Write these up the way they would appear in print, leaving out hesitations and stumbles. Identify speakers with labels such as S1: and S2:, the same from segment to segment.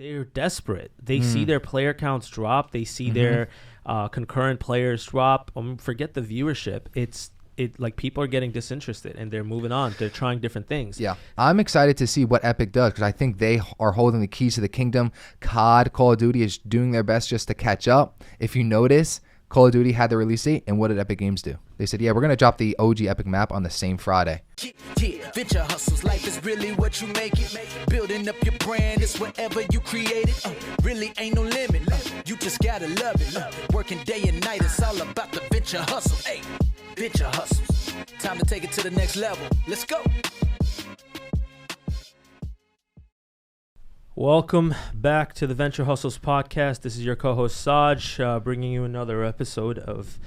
S1: they're desperate. They see their player counts drop. They see their concurrent players drop. Forget the viewership. Like people are getting disinterested and they're moving on. They're trying different things.
S2: Yeah. I'm excited to see what Epic does because I think they are holding the keys to the kingdom. COD, Call of Duty, is doing their best just to catch up. If you notice, Call of Duty had the release date, and what did Epic Games do? They said, yeah, we're going to drop the OG Epic map on the same Friday.
S3: Yeah, venture hustles, life is really what you make it. Building up your brand is whatever you created. Really ain't no limit. You just gotta love it. Working day and night, it's all about the venture hustle. Hey, venture hustles. Time to take it to the next level. Let's go.
S1: Welcome back to the Venture Hustles podcast. This is your co-host Saj, bringing you another episode of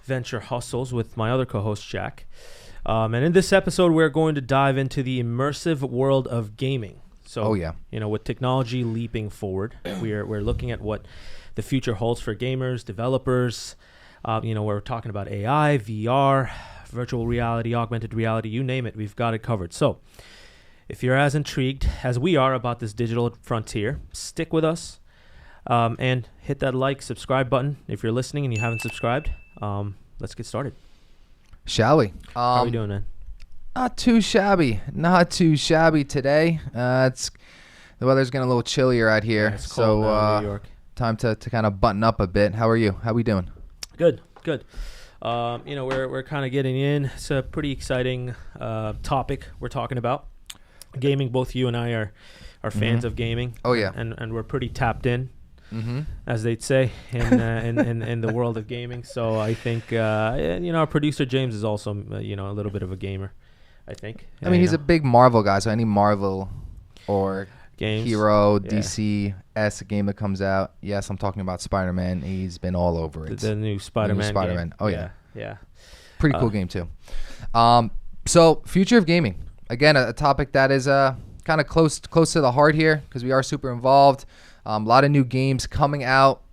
S1: Venture Hustles with my other co-host Jack. And in this episode, we're going to dive into the immersive world of gaming. So, with technology leaping forward, we're looking at what the future holds for gamers, developers. We're talking about AI, VR, virtual reality, augmented reality, you name it. We've got it covered. So, if you're as intrigued as we are about this digital frontier, stick with us and hit that like, subscribe button if you're listening and you haven't subscribed. Let's get started.
S2: Shall we?
S1: How are we doing, man?
S2: Not too shabby. Not too shabby today. The weather's getting a little chillier out here.
S1: Yeah, it's cold now in New York.
S2: Time to kind of button up a bit. How are you? How we doing?
S1: Good. We're kind of getting in. It's a pretty exciting topic we're talking about. Gaming, both you and I are fans of gaming.
S2: Oh yeah,
S1: and we're pretty tapped in, as they'd say in the world of gaming. So I think our producer James is also a little bit of a gamer. I think.
S2: I mean, he's a big Marvel guy, so any Marvel or
S1: games,
S2: hero, DC-esque game that comes out. Yes, I'm talking about Spider-Man. He's been all over it.
S1: The new Spider-Man. Game.
S2: Oh yeah. Pretty cool game too. So future of gaming. Again, a topic that is kind of close to the heart here because we are super involved. A lot of new games coming out.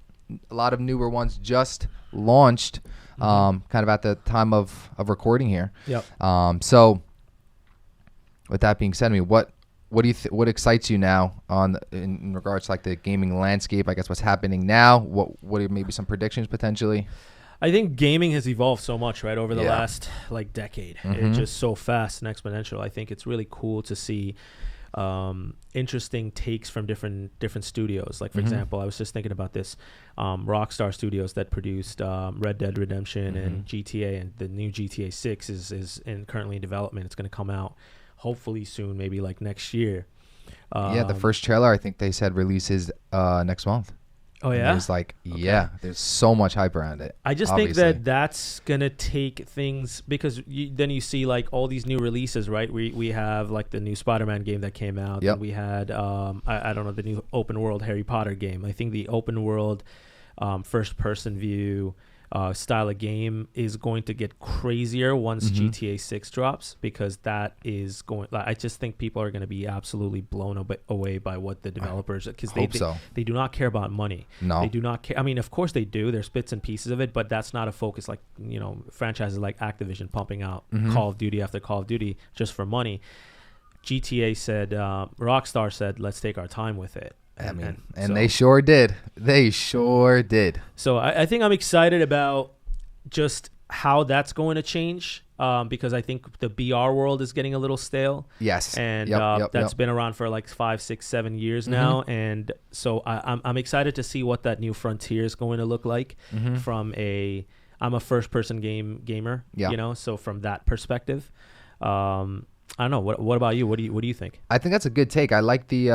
S2: A lot of newer ones just launched kind of at the time of recording here.
S1: Yep.
S2: So with that being said, I mean, what what excites you now in regards to like the gaming landscape? I guess what's happening now? What are maybe some predictions potentially?
S1: I think gaming has evolved so much, right, over the last decade. It's just so fast and exponential. I think it's really cool to see interesting takes from different studios. Like, for example, I was just thinking about this Rockstar Studios that produced Red Dead Redemption and GTA, and the new GTA 6 is currently in development. It's going to come out hopefully soon, maybe like next year.
S2: The first trailer, I think they said releases next month.
S1: Oh, yeah?
S2: It's like, there's so much hype around it.
S1: I just think that's going to take things, because then you see like all these new releases, right? We have like the new Spider-Man game that came out.
S2: Yep.
S1: And we had, I don't know, the new open world Harry Potter game. I think the open world first person view style of game is going to get crazier once GTA 6 drops, because that is going, I just think people are going to be absolutely blown away by what the developers, because they do not care about money.
S2: No,
S1: they do not care. I mean, of course they do, there's bits and pieces of it, but that's not a focus. Like, franchises like Activision pumping out Call of Duty after Call of Duty just for money. GTA said, Rockstar said, let's take our time with it.
S2: And they sure did. They sure did.
S1: So I think I'm excited about just how that's going to change, because I think the BR world is getting a little stale.
S2: Yes.
S1: And that's been around for like 5, 6, 7 years now. And so I'm excited to see what that new frontier is going to look like from I'm a first person gamer, so from that perspective. I don't know. What about you? What do you think?
S2: I think that's a good take. I like the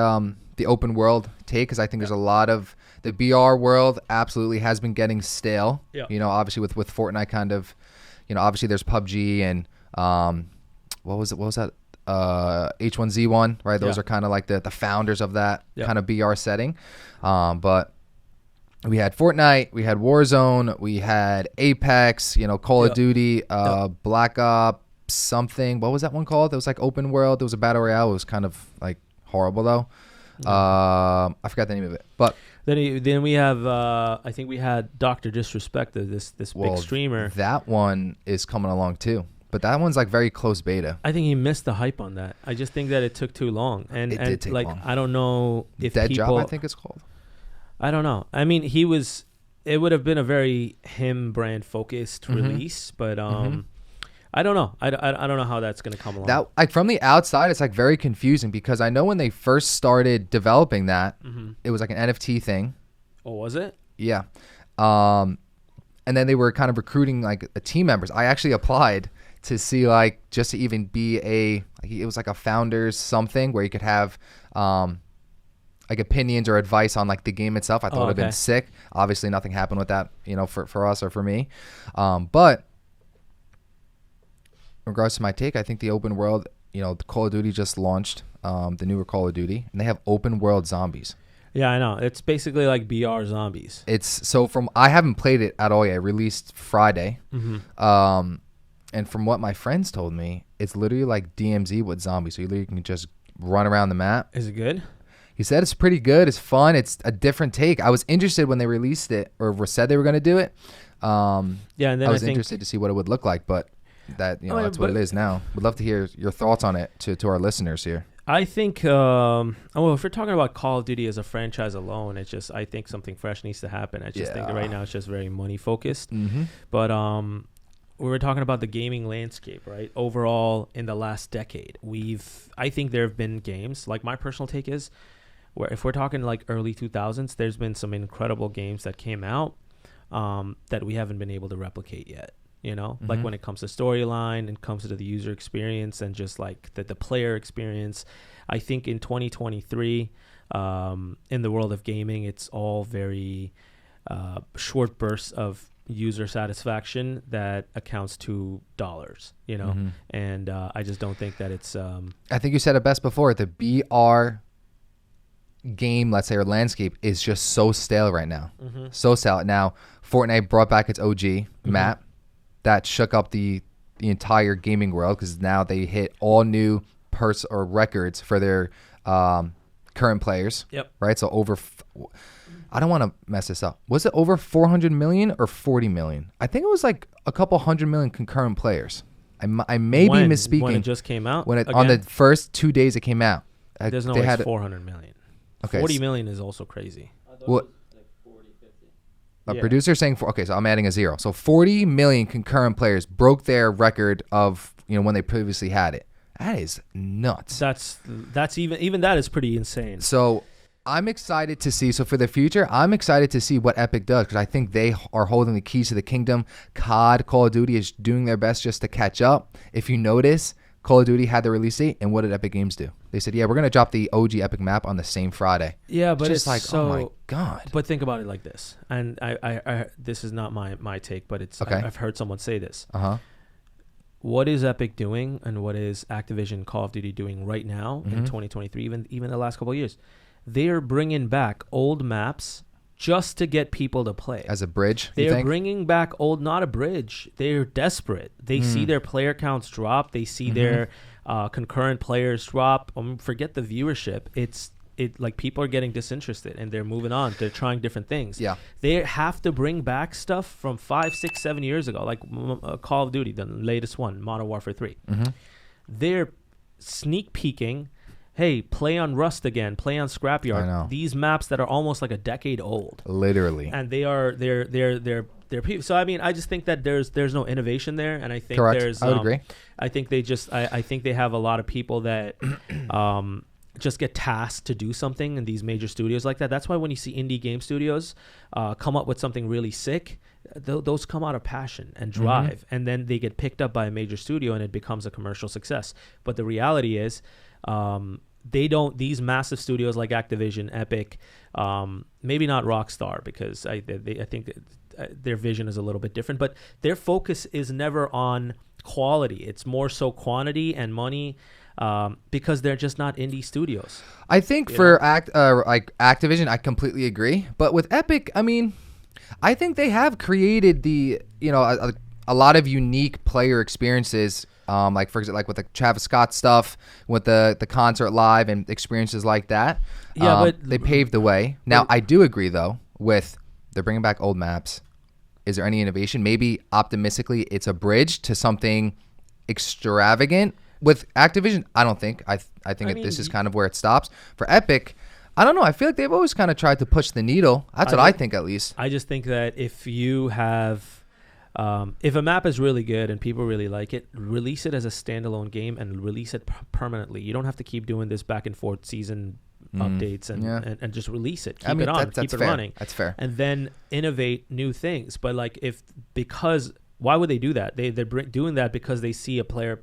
S2: open world take, because I think there's a lot of the BR world absolutely has been getting stale. Yeah. Obviously with Fortnite kind of, obviously there's PUBG and what was that? H1Z1, right? Those are kind of like the founders of that kind of BR setting. But we had Fortnite, we had Warzone, we had Apex, Call of Duty, Black Ops something. What was that one called? It was like open world. It was a battle royale. It was kind of like horrible though. I forgot the name of it. But
S1: then we have I think we had Dr. Disrespect, this big streamer.
S2: That one is coming along too. But that one's like very close beta.
S1: I think he missed the hype on that. I just think that it took too long. And
S2: It did take
S1: like
S2: long.
S1: I don't know if
S2: Dead
S1: people,
S2: Job, I think it's called.
S1: I don't know. I mean, it would have been a very him brand focused release, but I don't know. I don't know how that's going to come along.
S2: That, like, from the outside, it's like very confusing because I know when they first started developing that, it was like an NFT thing.
S1: Oh, was it?
S2: Yeah. And then they were kind of recruiting like team members. I actually applied to see like just to even be it was like a founders something where you could have like opinions or advice on like the game itself. I thought it would have been sick. Obviously nothing happened with that, for us or for me. But in regards to my take, I think the open world, Call of Duty just launched the newer Call of Duty, and they have open world zombies.
S1: Yeah, I know. It's basically like BR zombies.
S2: I haven't played it at all yet. It released Friday. And from what my friends told me, it's literally like DMZ with zombies. So you literally can just run around the map.
S1: Is it good?
S2: He said it's pretty good. It's fun. It's a different take. I was interested when they released it or said they were going to do it. And then I was interested to see what it would look like, but that's what it is now. Would love to hear your thoughts on it to our listeners here.
S1: I think, if we're talking about Call of Duty as a franchise alone, I think something fresh needs to happen. I just think that right now it's just very money focused. But we were talking about the gaming landscape, right? Overall, in the last decade, I think there have been games, like my personal take is, where if we're talking like early 2000s, there's been some incredible games that came out that we haven't been able to replicate yet. Like when it comes to storyline, it comes to the user experience and just like the player experience. I think in 2023, in the world of gaming, it's all very short bursts of user satisfaction that accounts to dollars, and I just don't think that it's...
S2: I think you said it best before. The BR game, let's say, or landscape is just so stale right now. So stale. Now, Fortnite brought back its OG map. That shook up the entire gaming world because now they hit all new records for their current players. Yep. Right. So I don't want to mess this up. Was it over 400 million or 40 million? I think it was like a couple 100 million concurrent players. I may be misspeaking.
S1: When it just came out?
S2: On the first 2 days it came out.
S1: There's no way it's 400 million. Okay. 40 million is also crazy.
S2: What? A producer saying so I'm adding a 0. So 40 million concurrent players broke their record of when they previously had it. That is nuts.
S1: That's even that is pretty insane.
S2: So I'm excited to see. So for the future, I'm excited to see what Epic does because I think they are holding the keys to the kingdom. COD, Call of Duty, is doing their best just to catch up. If you notice, Call of Duty had the release date, and what did Epic Games do? They said, we're going to drop the OG Epic map on the same Friday.
S1: Yeah, but
S2: it's like, oh my God.
S1: But think about it like this, and I this is not my take, but it's I've heard someone say this. What is Epic doing, and what is Activision Call of Duty doing right now in 2023, even the last couple of years? They are bringing back old maps just to get people to play.
S2: As a bridge,
S1: they're bringing back not a bridge. They're desperate. They see their player counts drop. They see their concurrent players drop. Forget the viewership. It's like people are getting disinterested and they're moving on. They're trying different things. Yeah, they have to bring back stuff from 5, 6, 7 years ago, like Call of Duty, the latest one, Modern Warfare 3. They're sneak peeking. Hey, play on Rust again. Play on Scrapyard.
S2: I know.
S1: These maps that are almost like a decade old.
S2: Literally.
S1: And they're people. So I mean, I just think that there's no innovation there, and I think there's.
S2: I would agree.
S1: I think I think they have a lot of people that just get tasked to do something in these major studios like that. That's why when you see indie game studios come up with something really sick, those come out of passion and drive, and then they get picked up by a major studio and it becomes a commercial success. But the reality is. These massive studios like Activision, Epic, maybe not Rockstar because I think that their vision is a little bit different, but their focus is never on quality. It's more so quantity and money because they're just not indie studios.
S2: I think for Activision, I completely agree. But with Epic, I mean, I think they have created a lot of unique player experiences. Like for example, like with the Travis Scott stuff, with the concert live and experiences like that. Yeah, but they paved the way. Now I do agree though with they're bringing back old maps. Is there any innovation? Maybe optimistically, it's a bridge to something extravagant. With Activision, I don't think. I think this is kind of where it stops. For Epic, I don't know. I feel like they've always kind of tried to push the needle. That's what I think, at least.
S1: I just think that if you have, if a map is really good and people really like it, release it as a standalone game and release it permanently. You don't have to keep doing this back and forth season updates and just release it. Keep it on. Keep it running.
S2: That's fair.
S1: And then innovate new things. But like because why would they do that? They're doing that because they see a player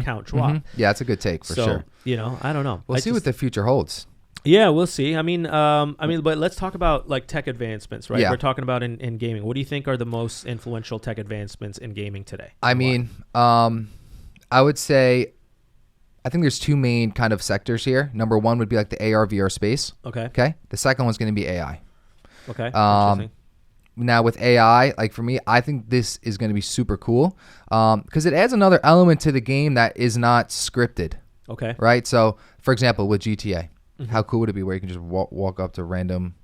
S1: count drop.
S2: Yeah, that's a good take for sure.
S1: I don't know.
S2: We'll see what the future holds.
S1: Yeah, we'll see. I mean, but let's talk about like tech advancements, right?
S2: Yeah.
S1: We're talking about in gaming. What do you think are the most influential tech advancements in gaming today?
S2: I mean, I would say, I think there's two main kind of sectors here. Number one would be like the AR VR space. Okay. The second one's going to be AI.
S1: Okay. Interesting.
S2: Now with AI, like for me, I think this is going to be super cool because it adds another element to the game that is not scripted.
S1: Okay.
S2: Right. So, for example, with GTA, how cool would it be where you can just walk up to random,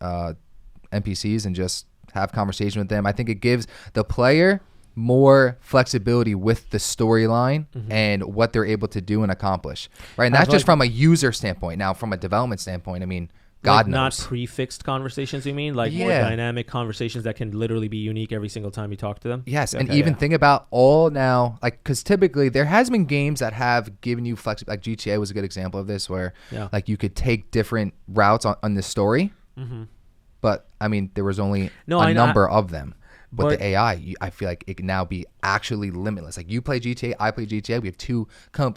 S2: NPCs and just have conversation with them? I think it gives the player more flexibility with the storyline and what they're able to do and accomplish. Right. And that's just from a user standpoint. Now, from a development standpoint, I mean, God knows.
S1: Not prefixed conversations, you mean? Like more dynamic conversations that can literally be unique every single time you talk to them?
S2: Yes, and even think about all now, like, because typically there has been games that have given you flexibility. Like GTA was a good example of this, where like you could take different routes on the story. But, I mean, there was only a number of them. But the AI, I feel like it can now be actually limitless. Like you play GTA, I play GTA. We have two,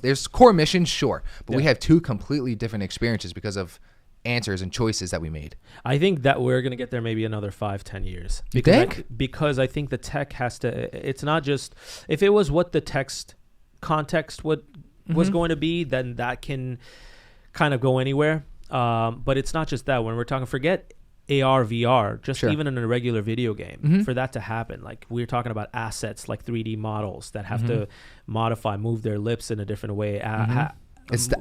S2: there's core missions, sure. But we have two completely different experiences because of answers and choices that we made.
S1: I think that we're going to get there maybe another 5-10 years.
S2: You think?
S1: Because I think the tech has to, it's not just, if it was what the text context was going to be, then that can kind of go anywhere. But it's not just that. When we're talking, forget AR, VR, just even in a regular video game, for that to happen. Like we're talking about assets like 3D models that have to modify, move their lips in a different way.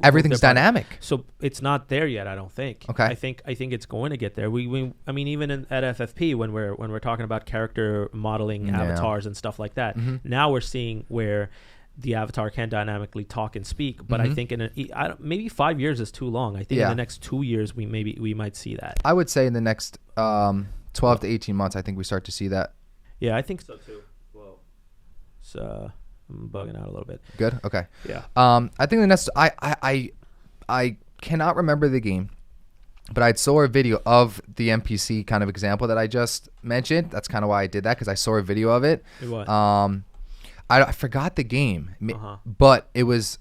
S2: Everything's dynamic,
S1: so it's not there yet. I don't think.
S2: Okay.
S1: I think it's going to get there. I mean, even at FFP when we're talking about character modeling avatars and stuff like that. Now we're seeing where the avatar can dynamically talk and speak. But I think maybe 5 years is too long. I think in the next 2 years we might see that.
S2: I would say in the next 12 to 18 months, I think we start to see that.
S1: Yeah, I think so too. Whoa. So. I'm bugging out a little bit.
S2: Good. Okay.
S1: Yeah.
S2: I think the next. I cannot remember the game, but I saw a video of the NPC kind of example that I just mentioned. That's kind of why I did that, because I saw a video of it.
S1: What?
S2: I forgot the game, but it was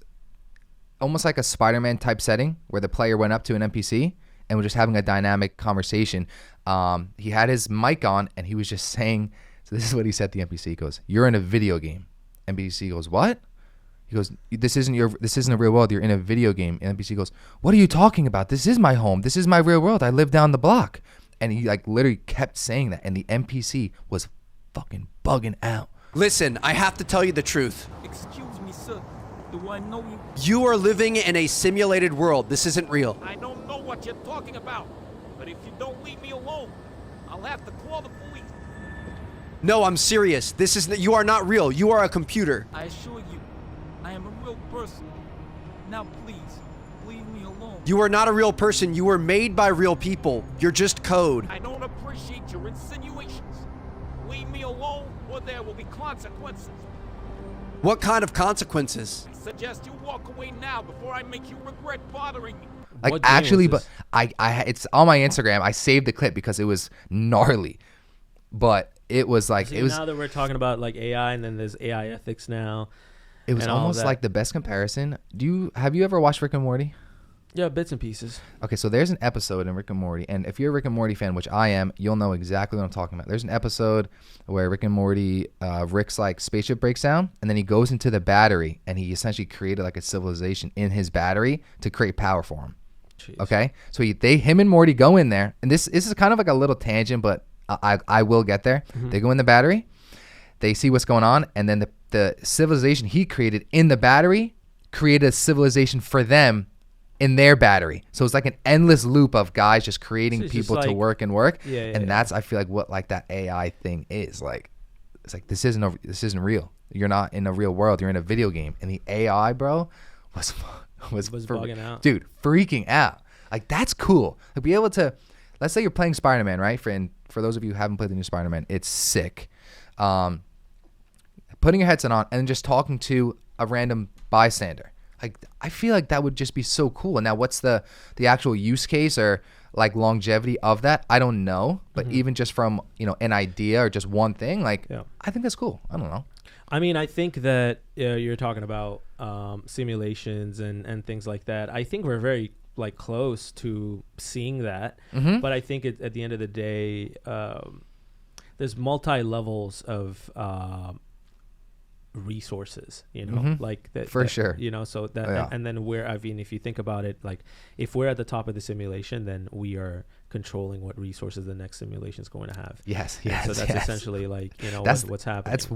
S2: almost like a Spider-Man type setting where the player went up to an NPC and was just having a dynamic conversation. He had his mic on and he was just saying. So this is what he said to the NPC. He goes, "You're in a video game." NPC goes, "What?" He goes, this isn't a real world. You're in a video game." And NPC goes, "What are you talking about? This is my home. This is my real world. I live down the block." And he like literally kept saying that. And the NPC was fucking bugging out.
S4: Listen, I have to tell you the truth.
S5: Excuse me, sir. Do I know you?
S4: You are living in a simulated world. This isn't real.
S5: I don't know what you're talking about. But if you don't leave me alone, I'll have to call the police.
S4: No, I'm serious. You are not real. You are a computer.
S5: I assure you, I am a real person. Now please, leave me alone.
S4: You are not a real person. You were made by real people. You're just code.
S5: I don't appreciate your insinuations. Leave me alone, or there will be consequences.
S4: What kind of consequences?
S5: I suggest you walk away now before I make you regret bothering me.
S2: Like actually, but I it's on my Instagram. I saved the clip because it was gnarly, but. It was like
S1: now that we're talking about like AI and then there's AI ethics now.
S2: It was almost like the best comparison. Have you ever watched Rick and Morty?
S1: Yeah, bits and pieces.
S2: Okay, so there's an episode in Rick and Morty, and if you're a Rick and Morty fan, which I am, you'll know exactly what I'm talking about. There's an episode where Rick and Morty, Rick's like spaceship breaks down, and then he goes into the battery, and he essentially created like a civilization in his battery to create power for him. Jeez. Okay, so him and Morty go in there, and this is kind of like a little tangent, but I will get there. They go in the battery, they see what's going on, and then the civilization he created in the battery created a civilization for them in their battery. So it's like an endless loop of guys just creating people to work and work.
S1: Yeah,
S2: and that's I feel like what like that AI thing is like. It's like this isn't real. you're not in a real world, you're in a video game. And the AI, bro, was
S1: bugging out.
S2: Dude, freaking out. Like, that's cool. To be able to, let's say you're playing Spider-Man, right? For those of you who haven't played the new Spider-Man, it's sick. Putting your headset on and just talking to a random bystander. Like, I feel like that would just be so cool. And now what's the actual use case or like longevity of that? I don't know. But even just from, an idea or just one thing, like, I think that's cool. I don't know.
S1: I mean, I think that you're talking about simulations and things like that. I think we're very close to seeing that. But I think at the end of the day, there's multi-levels of resources, like that
S2: for sure,
S1: so that and then if you think about it, like if we're at the top of the simulation, then we are controlling what resources the next simulation is going to have.
S2: Yes.
S1: So that's essentially what's happening.
S2: That's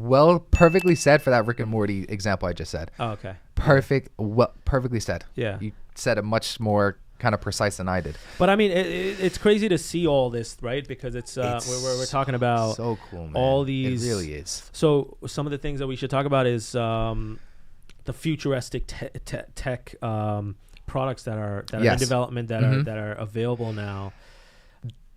S2: perfectly said for that Rick and Morty example I just said.
S1: Oh, okay.
S2: Perfectly said.
S1: Yeah,
S2: you said it much more kind of precise than I did.
S1: But I mean, it's crazy to see all this, right? Because it's we're talking about
S2: so cool, man.
S1: All these.
S2: It really is.
S1: So some of the things that we should talk about is the futuristic tech products that are in development that are available now.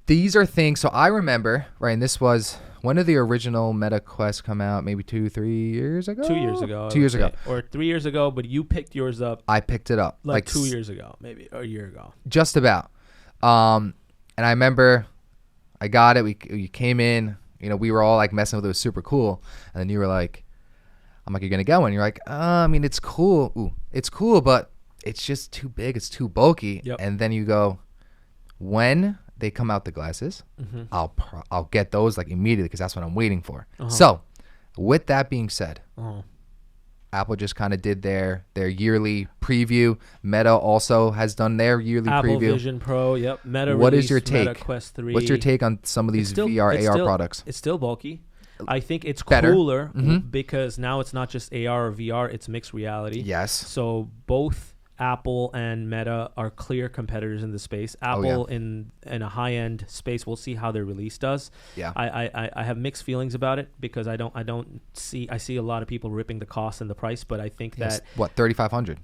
S2: These are things. So I remember, right? And this was, when did the original Meta Quest come out? Maybe 2-3 years ago.
S1: 2 years ago.
S2: 2 years ago,
S1: or 3 years ago. But you picked yours up.
S2: I picked it up
S1: like 2 years ago, maybe, or a year ago.
S2: Just about. And I remember, I got it. We came in. We were all like messing with it. It was super cool. And then you were like, I'm like, you're gonna go? And you're like, I mean, it's cool. Ooh, it's cool, but it's just too big. It's too bulky.
S1: Yep.
S2: And then you go, when they come out the glasses, I'll get those like immediately because that's what I'm waiting for. So with that being said, Apple just kind of did their yearly preview. Meta also has done their yearly
S1: Apple
S2: preview.
S1: Vision Pro, yep. Meta
S2: What is your take?
S1: Meta Quest 3.
S2: What's your take on some of these VR, AR products?
S1: It's still bulky. I think it's
S2: Better.
S1: cooler because now it's not just AR or VR, it's mixed reality.
S2: Yes.
S1: So both Apple and Meta are clear competitors in the space. Apple in a high-end space, we'll see how their release does.
S2: Yeah.
S1: I have mixed feelings about it because I see a lot of people ripping the cost and the price, but I think that
S2: what, $3,500?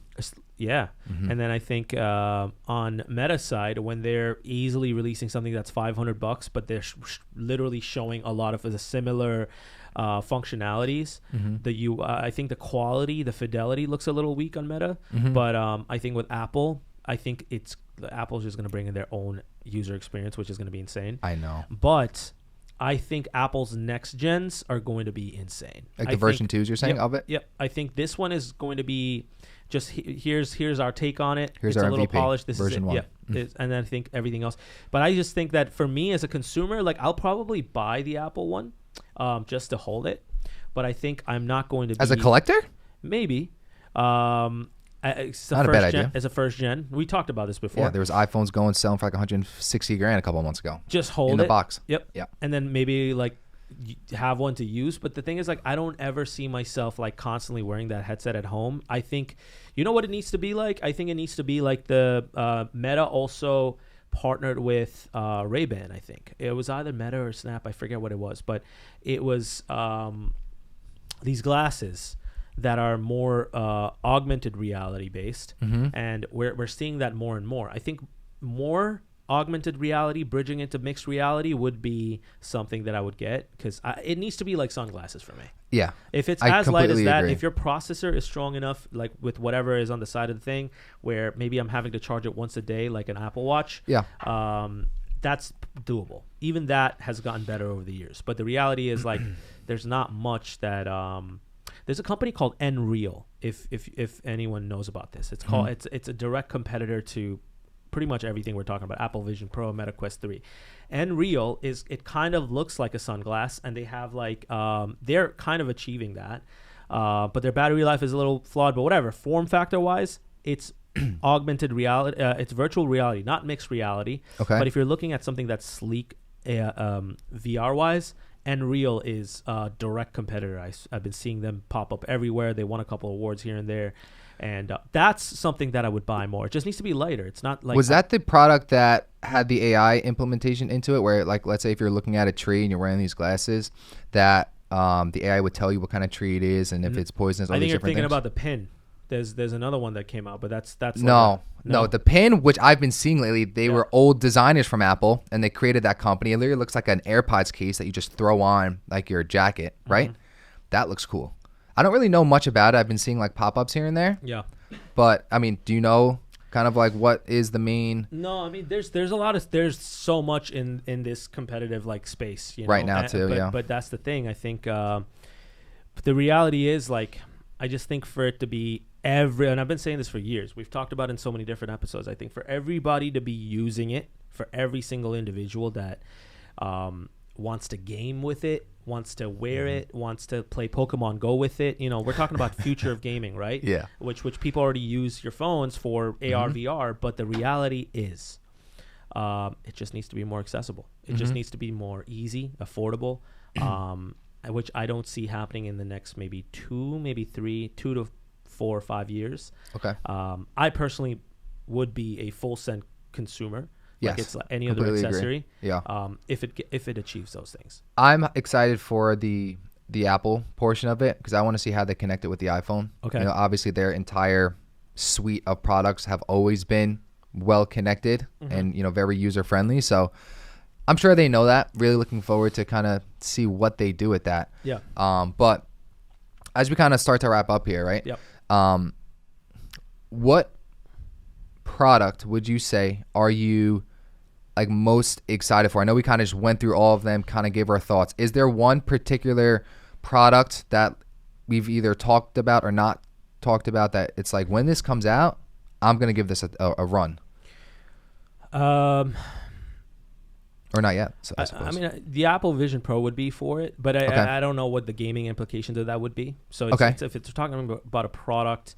S1: Yeah. And then I think on Meta side, when they're easily releasing something that's $500, but they're literally showing a lot of the similar functionalities, I think the quality, the fidelity looks a little weak on Meta, but I think with Apple, I think Apple's just going to bring in their own user experience, which is going to be insane.
S2: I know.
S1: But I think Apple's next gens are going to be insane.
S2: Like the version 2s you're saying of it?
S1: Yep. I think this one is going to be just here's our take on it.
S2: Here's
S1: it's
S2: our
S1: a little
S2: MVP,
S1: polished. This
S2: version
S1: is it.
S2: 1.
S1: Yeah. And then I think everything else. But I just think that for me as a consumer, like I'll probably buy the Apple one just to hold it. But I think I'm not going to be...
S2: As a collector?
S1: Maybe.
S2: It's not a bad idea.
S1: As a first gen. We talked about this before.
S2: Yeah, there was iPhones selling for like $160,000 a couple of months ago.
S1: Just hold it.
S2: In the box.
S1: Yep.
S2: Yeah.
S1: And then maybe like have one to use. But the thing is, like, I don't ever see myself like constantly wearing that headset at home. I think, you know what it needs to be like? I think it needs to be like the Meta also partnered with Ray-Ban, I think. It was either Meta or Snap. I forget what it was. But it was these glasses that are more augmented reality based. And we're seeing that more and more. I think more augmented reality bridging into mixed reality would be something that I would get because it needs to be like sunglasses for me.
S2: Yeah.
S1: If it's
S2: I
S1: as light as that,
S2: agree.
S1: if your processor is strong enough, like with whatever is on the side of the thing, where maybe I'm having to charge it once a day, like an Apple Watch.
S2: Yeah.
S1: That's doable. Even that has gotten better over the years. But the reality is like there's not much that there's a company called Nreal, if anyone knows about this. It's called it's a direct competitor to pretty much everything we're talking about, Apple Vision Pro, Meta Quest 3. Nreal it kind of looks like a sunglass, and they have like they're kind of achieving that. But their battery life is a little flawed, but whatever. Form factor wise, it's augmented reality, it's virtual reality, not mixed reality.
S2: Okay.
S1: But if you're looking at something that's sleek VR wise, Nreal is a direct competitor. I've been seeing them pop up everywhere. They won a couple awards here and there. And that's something that I would buy more. It just needs to be lighter. It's not like...
S2: Was that the product that had the AI implementation into it where, like, let's say if you're looking at a tree and you're wearing these glasses, that the AI would tell you what kind of tree it is and if it's poisonous. All
S1: I think
S2: these
S1: you're
S2: different
S1: thinking
S2: things.
S1: about the pin. There's another one that came out, but that's
S2: No,
S1: like
S2: the pin, which I've been seeing lately, they
S1: Yeah.
S2: were old designers from Apple, and they created that company. It literally looks like an AirPods case that you just throw on like your jacket, right? That looks cool. I don't really know much about it. I've been seeing like pop-ups here and there,
S1: Yeah.
S2: but I mean, do you know kind of like what is the main?
S1: No, I mean there's so much in this competitive like space, you know?
S2: Right now too, yeah.
S1: But that's the thing. I think the reality is like I just think for it to be and I've been saying this for years. We've talked about it in so many different episodes. I think for everybody to be using it, for every single individual that wants to game with it, wants to wear it, wants to play Pokemon Go with it. You know, we're talking about future of gaming, right?
S2: Yeah.
S1: Which people already use your phones for AR, VR, but the reality is it just needs to be more accessible. It just needs to be more easy, affordable, which I don't see happening in the next maybe 2 to 4 or 5 years.
S2: Okay.
S1: I personally would be a full cent consumer.
S2: Yes,
S1: like it's like any other
S2: completely
S1: accessory.
S2: agree. Yeah.
S1: If it achieves those things.
S2: I'm excited for the Apple portion of it because I want to see how they connect it with the iPhone.
S1: Okay.
S2: You know, obviously their entire suite of products have always been well connected and very user friendly. So I'm sure they know that. Really looking forward to kind of see what they do with that.
S1: Yeah.
S2: But as we kind of start to wrap up here, right?
S1: Yep.
S2: What product would you say are you like most excited for? I know we kind of just went through all of them, kind of gave our thoughts. Is there one particular product that we've either talked about or not talked about that it's like when this comes out, I'm going to give this a run? Or not yet, so I suppose.
S1: I mean, the Apple Vision Pro would be for it, but I don't know what the gaming implications of that would be. So if it's talking about a product,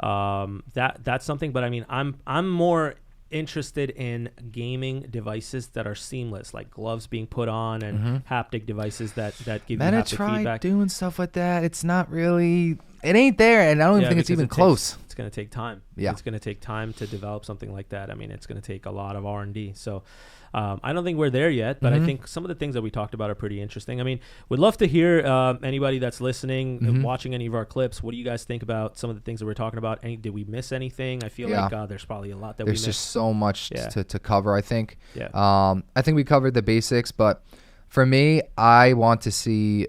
S1: that's something. But I mean, I'm more interested in gaming devices that are seamless, like gloves being put on and haptic devices that give you haptic feedback.
S2: Doing stuff like that. It's not really. It ain't there, and I don't even think it's even close.
S1: It's going to take time.
S2: Yeah,
S1: it's going to take time to develop something like that. I mean, it's going to take a lot of R&D. So. I don't think we're there yet, but I think some of the things that we talked about are pretty interesting. I mean, we'd love to hear anybody that's listening, watching any of our clips. What do you guys think about some of the things that we're talking about? Did we miss anything? I feel like there's probably a lot that we missed.
S2: There's just so much to cover, I think.
S1: Yeah.
S2: I think we covered the basics, but for me, I want to see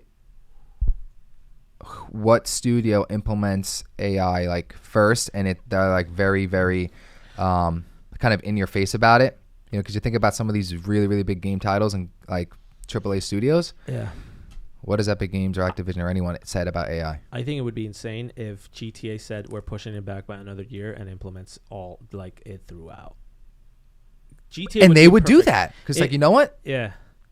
S2: what studio implements AI like first, and they're like very, very kind of in your face about it. You know, because you think about some of these really, really big game titles and like AAA studios.
S1: Yeah.
S2: What has Epic Games or Activision or anyone said about AI?
S1: I think it would be insane if GTA said we're pushing it back by another year and implements all like it throughout. GTA
S2: and they would do that because like, you know what?
S1: Yeah.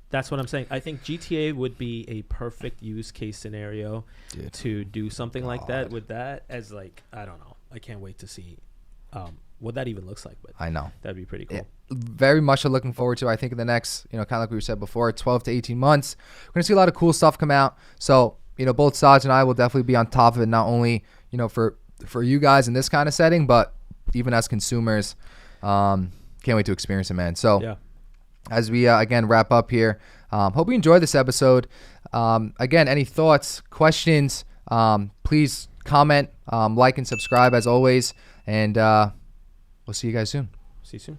S1: That's what I'm saying. I think GTA would be a perfect use case scenario to do something like that with that as like, I don't know. I can't wait to see what that even looks like, but
S2: I know
S1: that'd be pretty cool.
S2: Yeah. Very much looking forward to. I think in the next, kind of like we said before, 12 to 18 months, we're gonna see a lot of cool stuff come out. So, both Saj and I will definitely be on top of it. Not only, for you guys in this kind of setting, but even as consumers. Can't wait to experience it, man. So, as we again wrap up here, hope you enjoyed this episode. Again, any thoughts, questions? Please comment, like, and subscribe as always. And we'll see you guys soon.
S1: See you soon.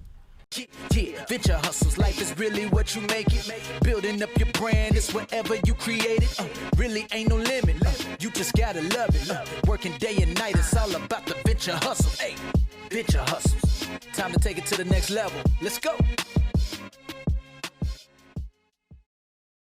S3: Yeah, venture hustles, life is really what you make it. Building up your brand, it's whatever you create it. Really ain't no limit, you just gotta love it. Working day and night, it's all about the venture hustle. Hey, venture hustles, time to take it to the next level. Let's go.